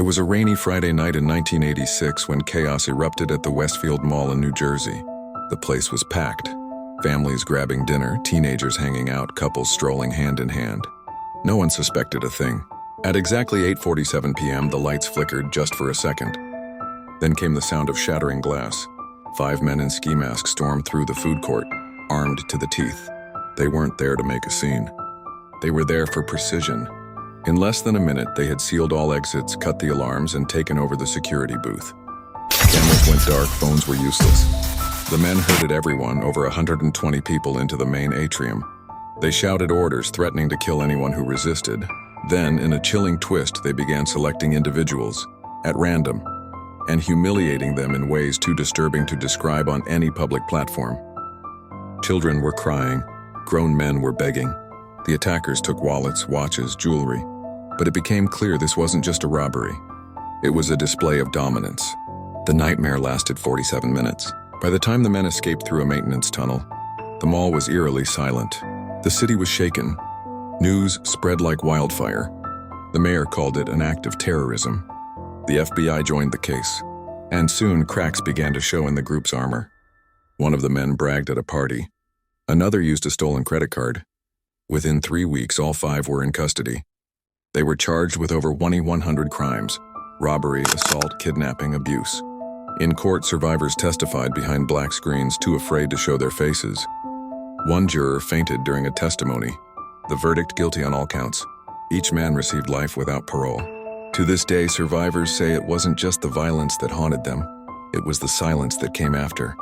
It was a rainy Friday night in 1986 when chaos erupted at the Westfield Mall in New Jersey. The place was packed. Families grabbing dinner, teenagers hanging out, couples strolling hand in hand. No one suspected a thing. At exactly 8:47 p.m., the lights flickered just for a second. Then came the sound of shattering glass. 5 men in ski masks stormed through the food court, armed to the teeth. They weren't there to make a scene. They were there for precision. In less than a minute, they had sealed all exits, cut the alarms, and taken over the security booth. Cameras went dark, phones were useless. The men herded everyone, over 120 people, into the main atrium. They shouted orders, threatening to kill anyone who resisted. Then, in a chilling twist, they began selecting individuals, at random, and humiliating them in ways too disturbing to describe on any public platform. Children were crying. Grown men were begging. The attackers took wallets, watches, jewelry. But it became clear this wasn't just a robbery. It was a display of dominance. The nightmare lasted 47 minutes. By the time the men escaped through a maintenance tunnel, the mall was eerily silent. The city was shaken. News spread like wildfire. The mayor called it an act of terrorism. The FBI joined the case, and soon cracks began to show in the group's armor. One of the men bragged at a party. Another used a stolen credit card. Within 3 weeks, all 5 were in custody. They were charged with over 2,100 crimes: robbery, assault, kidnapping, abuse. In court, survivors testified behind black screens, too afraid to show their faces. One juror fainted during a testimony. The verdict: guilty on all counts. Each man received life without parole. To this day, survivors say it wasn't just the violence that haunted them, it was the silence that came after.